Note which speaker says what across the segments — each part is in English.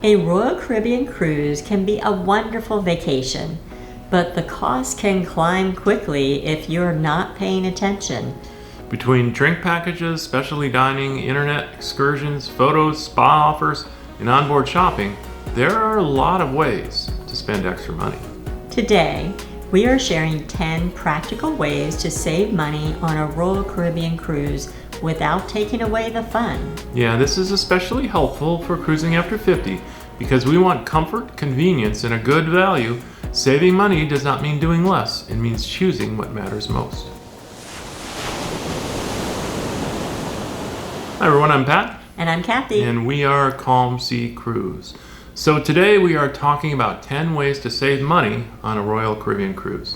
Speaker 1: A Royal Caribbean cruise can be a wonderful vacation, but the cost can climb quickly if you're not paying attention.
Speaker 2: Between drink packages, specialty dining, internet excursions, photos, spa offers, and onboard shopping, there are a lot of ways to spend extra money.
Speaker 1: Today, we are sharing 10 practical ways to save money on a Royal Caribbean cruise without taking away the fun.
Speaker 2: Yeah, this is especially helpful for cruising after 50 because we want comfort, convenience, and a good value. Saving money does not mean doing less. It means choosing what matters most. Hi everyone, I'm Pat.
Speaker 1: And I'm Kathy.
Speaker 2: And we are Calm Sea Cruise. So today we are talking about 10 ways to save money on a Royal Caribbean cruise.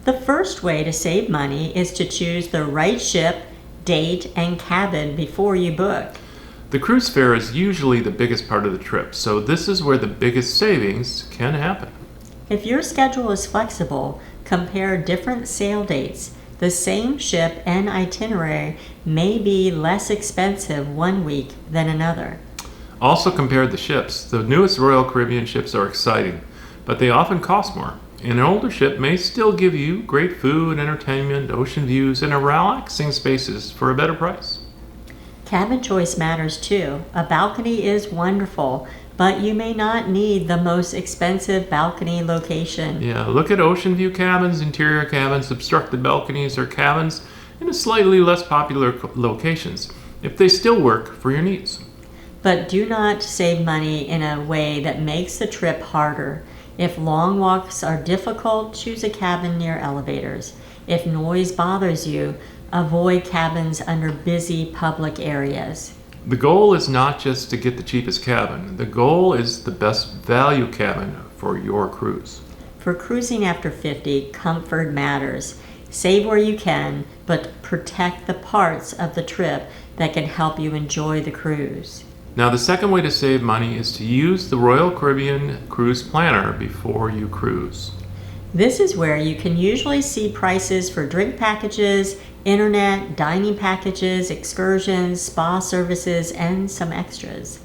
Speaker 1: The first way to save money is to choose the right ship, date, and cabin before you book.
Speaker 2: The cruise fare is usually the biggest part of the trip, so this is where the biggest savings can happen.
Speaker 1: If your schedule is flexible, compare different sail dates. The same ship and itinerary may be less expensive one week than another.
Speaker 2: Also compare the ships. The newest Royal Caribbean ships are exciting, but they often cost more. An older ship may still give you great food, entertainment, ocean views, and relaxing spaces for a better price.
Speaker 1: Cabin choice matters too. A balcony is wonderful, but you may not need the most expensive balcony location.
Speaker 2: Yeah, look at ocean view cabins, interior cabins, obstructed balconies, or cabins in slightly less popular locations, if they still work for your needs.
Speaker 1: But do not save money in a way that makes the trip harder. If long walks are difficult, choose a cabin near elevators. If noise bothers you, avoid cabins under busy public areas.
Speaker 2: The goal is not just to get the cheapest cabin. The goal is the best value cabin for your cruise.
Speaker 1: For cruising after 50, comfort matters. Save where you can, but protect the parts of the trip that can help you enjoy the cruise.
Speaker 2: Now, the second way to save money is to use the Royal Caribbean Cruise Planner before you cruise.
Speaker 1: This is where you can usually see prices for drink packages, internet, dining packages, excursions, spa services, and some extras.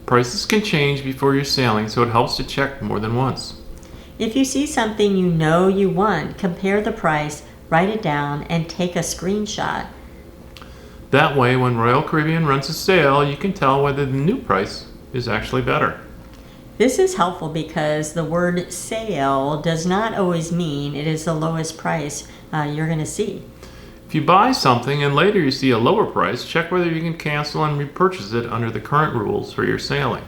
Speaker 2: Prices can change before you're sailing, so it helps to check more than once.
Speaker 1: If you see something you know you want, compare the price, write it down, and take a screenshot.
Speaker 2: That way, when Royal Caribbean runs a sale, you can tell whether the new price is actually better.
Speaker 1: This is helpful because the word sale does not always mean it is the lowest price you're going to see.
Speaker 2: If you buy something and later you see a lower price, check whether you can cancel and repurchase it under the current rules for your sailing.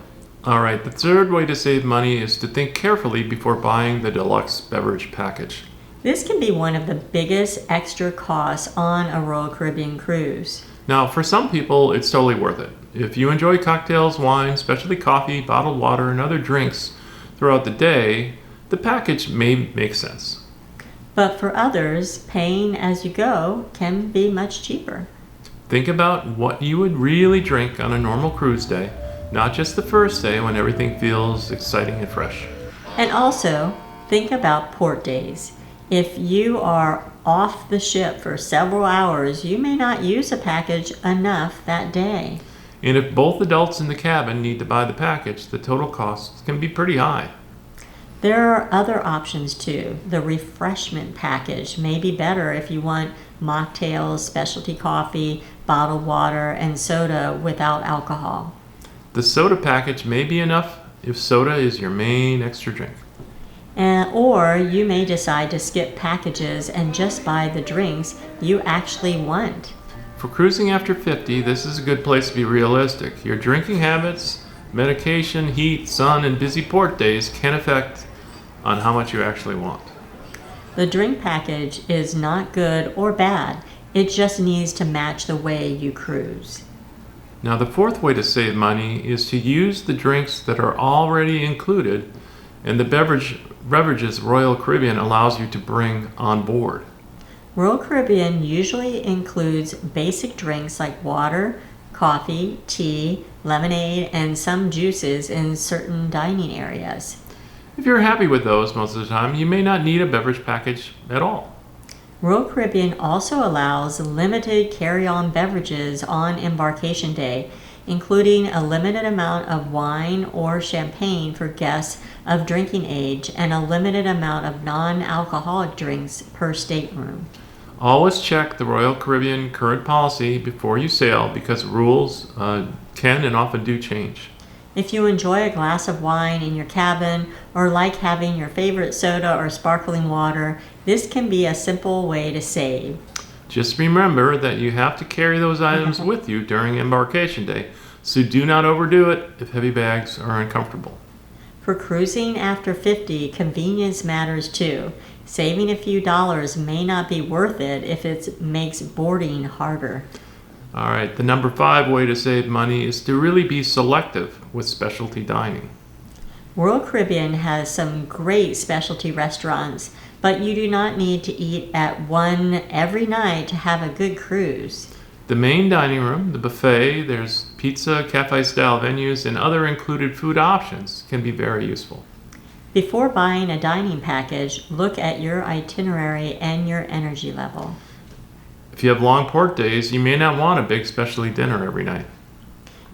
Speaker 2: Alright, the third way to save money is to think carefully before buying the deluxe beverage package.
Speaker 1: This can be one of the biggest extra costs on a Royal Caribbean cruise.
Speaker 2: Now, for some people, it's totally worth it. If you enjoy cocktails, wine, specialty coffee, bottled water, and other drinks throughout the day, the package may make sense.
Speaker 1: But for others, paying as you go can be much cheaper.
Speaker 2: Think about what you would really drink on a normal cruise day, not just the first day when everything feels exciting and fresh.
Speaker 1: And also, think about port days. If you are off the ship for several hours, you may not use a package enough that day.
Speaker 2: And if both adults in the cabin need to buy the package, the total cost can be pretty high.
Speaker 1: There are other options too. The refreshment package may be better if you want mocktails, specialty coffee, bottled water, and soda without alcohol.
Speaker 2: The soda package may be enough if soda is your main extra drink.
Speaker 1: Or you may decide to skip packages and just buy the drinks you actually want.
Speaker 2: For cruising after 50, this is a good place to be realistic. Your drinking habits, medication, heat, sun, and busy port days can affect on how much you actually want.
Speaker 1: The drink package is not good or bad. It just needs to match the way you cruise.
Speaker 2: Now, the fourth way to save money is to use the drinks that are already included and the Beverages Royal Caribbean allows you to bring on board.
Speaker 1: Royal Caribbean usually includes basic drinks like water, coffee, tea, lemonade, and some juices in certain dining areas.
Speaker 2: If you're happy with those most of the time, you may not need a beverage package at all.
Speaker 1: Royal Caribbean also allows limited carry-on beverages on embarkation day. including a limited amount of wine or champagne for guests of drinking age and a limited amount of non-alcoholic drinks per stateroom.
Speaker 2: Always check the Royal Caribbean current policy before you sail because rules can and often do change.
Speaker 1: If you enjoy a glass of wine in your cabin or like having your favorite soda or sparkling water, this can be a simple way to save.
Speaker 2: Just remember that you have to carry those items with you during embarkation day, so do not overdo it if heavy bags are uncomfortable.
Speaker 1: For cruising after 50, convenience matters too. Saving a few dollars may not be worth it if it makes boarding harder.
Speaker 2: All right, the number 5 way to save money is to really be selective with specialty dining.
Speaker 1: Royal Caribbean has some great specialty restaurants, but you do not need to eat at one every night to have a good cruise.
Speaker 2: The main dining room, the buffet, there's pizza, cafe-style venues, and other included food options can be very useful.
Speaker 1: Before buying a dining package, look at your itinerary and your energy level.
Speaker 2: If you have long port days, you may not want a big specialty dinner every night.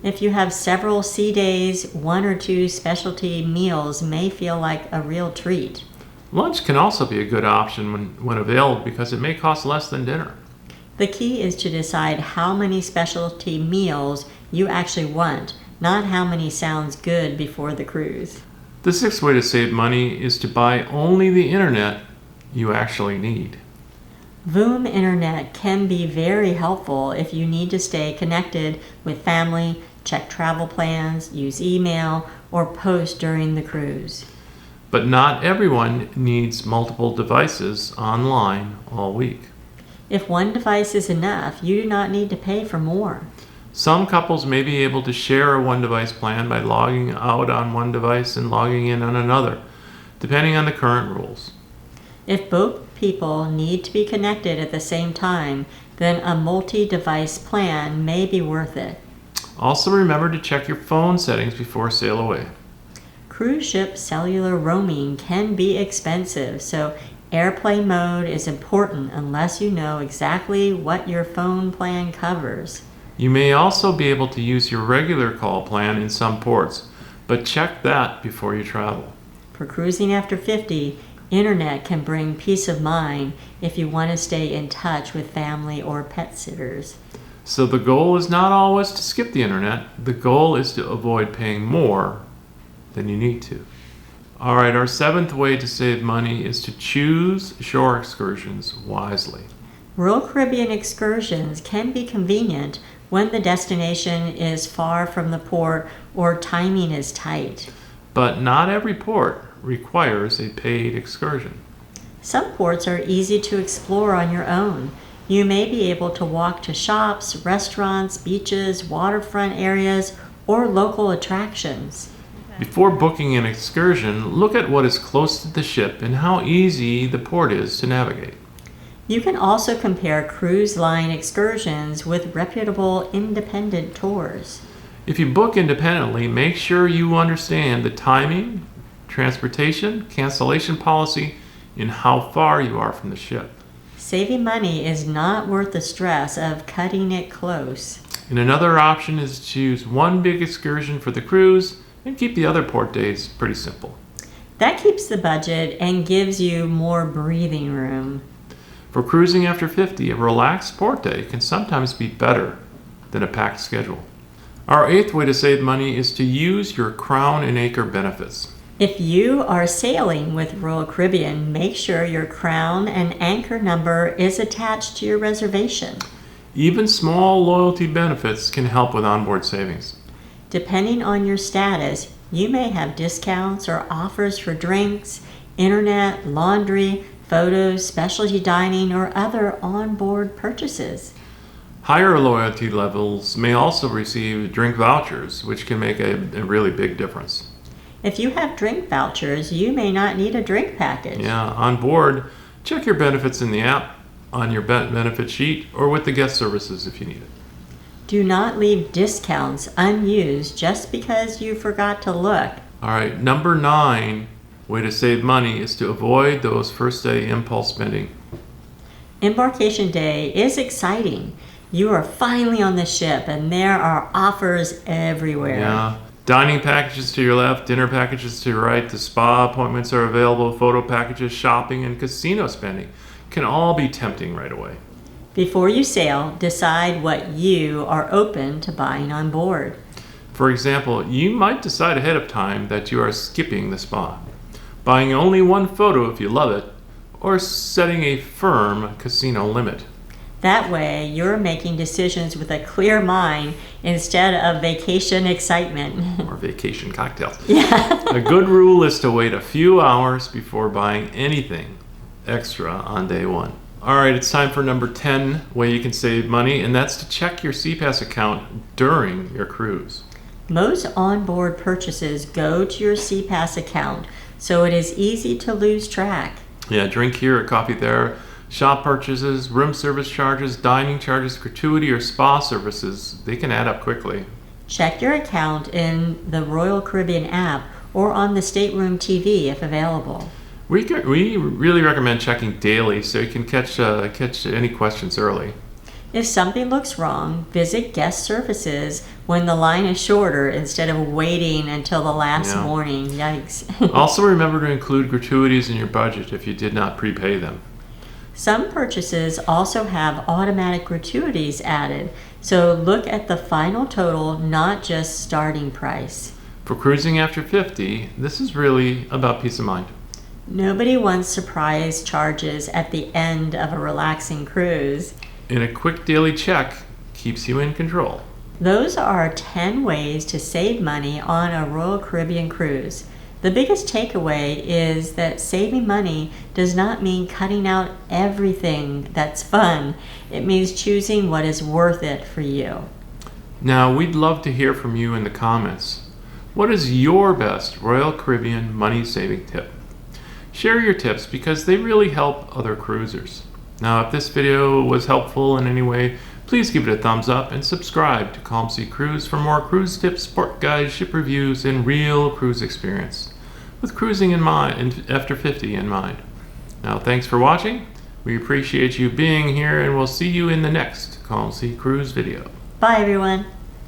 Speaker 1: If you have several sea days, 1 or 2 specialty meals may feel like a real treat.
Speaker 2: Lunch can also be a good option when available because it may cost less than dinner.
Speaker 1: The key is to decide how many specialty meals you actually want, not how many sounds good before the cruise.
Speaker 2: The 6th way to save money is to buy only the internet you actually need.
Speaker 1: VOOM internet can be very helpful if you need to stay connected with family, check travel plans, use email, or post during the cruise.
Speaker 2: But not everyone needs multiple devices online all week.
Speaker 1: If one device is enough, you do not need to pay for more.
Speaker 2: Some couples may be able to share a one-device plan by logging out on one device and logging in on another, depending on the current rules.
Speaker 1: If both people need to be connected at the same time, then a multi-device plan may be worth it.
Speaker 2: Also remember to check your phone settings before sail away.
Speaker 1: Cruise ship cellular roaming can be expensive, so airplane mode is important unless you know exactly what your phone plan covers.
Speaker 2: You may also be able to use your regular call plan in some ports, but check that before you travel.
Speaker 1: For cruising after 50, internet can bring peace of mind if you want to stay in touch with family or pet sitters.
Speaker 2: So the goal is not always to skip the internet. The goal is to avoid paying more than you need to. All right, our 7th way to save money is to choose shore excursions wisely.
Speaker 1: Royal Caribbean excursions can be convenient when the destination is far from the port or timing is tight.
Speaker 2: But not every port requires a paid excursion.
Speaker 1: Some ports are easy to explore on your own. You may be able to walk to shops, restaurants, beaches, waterfront areas, or local attractions.
Speaker 2: Before booking an excursion, look at what is close to the ship and how easy the port is to navigate.
Speaker 1: You can also compare cruise line excursions with reputable independent tours.
Speaker 2: If you book independently, make sure you understand the timing, transportation, cancellation policy, and how far you are from the ship.
Speaker 1: Saving money is not worth the stress of cutting it close.
Speaker 2: And another option is to choose one big excursion for the cruise and keep the other port days pretty simple.
Speaker 1: That keeps the budget and gives you more breathing room.
Speaker 2: For cruising after 50, a relaxed port day can sometimes be better than a packed schedule. Our 8th way to save money is to use your Crown and Anchor benefits.
Speaker 1: If you are sailing with Royal Caribbean, make sure your Crown and Anchor number is attached to your reservation.
Speaker 2: Even small loyalty benefits can help with onboard savings.
Speaker 1: Depending on your status, you may have discounts or offers for drinks, internet, laundry, photos, specialty dining, or other onboard purchases.
Speaker 2: Higher loyalty levels may also receive drink vouchers, which can make a really big difference.
Speaker 1: If you have drink vouchers, you may not need a drink package.
Speaker 2: Yeah, on board, check your benefits in the app, on your benefit sheet, or with the guest services if you need it.
Speaker 1: Do not leave discounts unused just because you forgot to look.
Speaker 2: All right, number 9 way to save money is to avoid those first day impulse spending.
Speaker 1: Embarkation day is exciting. You are finally on the ship, and there are offers everywhere.
Speaker 2: Yeah. Dining packages to your left, dinner packages to your right, the spa appointments are available, photo packages, shopping, and casino spending can all be tempting right away.
Speaker 1: Before you sail, decide what you are open to buying on board.
Speaker 2: For example, you might decide ahead of time that you are skipping the spa, buying only one photo if you love it, or setting a firm casino limit.
Speaker 1: That way, you're making decisions with a clear mind instead of vacation excitement.
Speaker 2: Or vacation cocktails.
Speaker 1: Yeah.
Speaker 2: A good rule is to wait a few hours before buying anything extra on day one. All right, it's time for number 10, way you can save money, and that's to check your SeaPass account during your cruise.
Speaker 1: Most onboard purchases go to your SeaPass account, so it is easy to lose track.
Speaker 2: Yeah, drink here or coffee there. Shop purchases, room service charges, dining charges, gratuity, or spa services, they can add up quickly.
Speaker 1: Check your account in the Royal Caribbean app or on the stateroom TV if available.
Speaker 2: We really recommend checking daily so you can catch any questions early.
Speaker 1: If something looks wrong, visit guest services when the line is shorter instead of waiting until the last morning. Yikes.
Speaker 2: Also remember to include gratuities in your budget if you did not prepay them.
Speaker 1: Some purchases also have automatic gratuities added, so look at the final total, not just starting price.
Speaker 2: For cruising after 50, this is really about peace of mind.
Speaker 1: Nobody wants surprise charges at the end of a relaxing cruise.
Speaker 2: And a quick daily check keeps you in control.
Speaker 1: Those are 10 ways to save money on a Royal Caribbean cruise. The biggest takeaway is that saving money does not mean cutting out everything that's fun. It means choosing what is worth it for you.
Speaker 2: Now, we'd love to hear from you in the comments. What is your best Royal Caribbean money-saving tip? Share your tips because they really help other cruisers. Now, if this video was helpful in any way, please give it a thumbs up and subscribe to Calm Sea Cruise for more cruise tips, port guides, ship reviews, and real cruise experience, with cruising in mind after 50 in mind. Now, thanks for watching. We appreciate you being here, and we'll see you in the next Calm Sea Cruise video.
Speaker 1: Bye, everyone.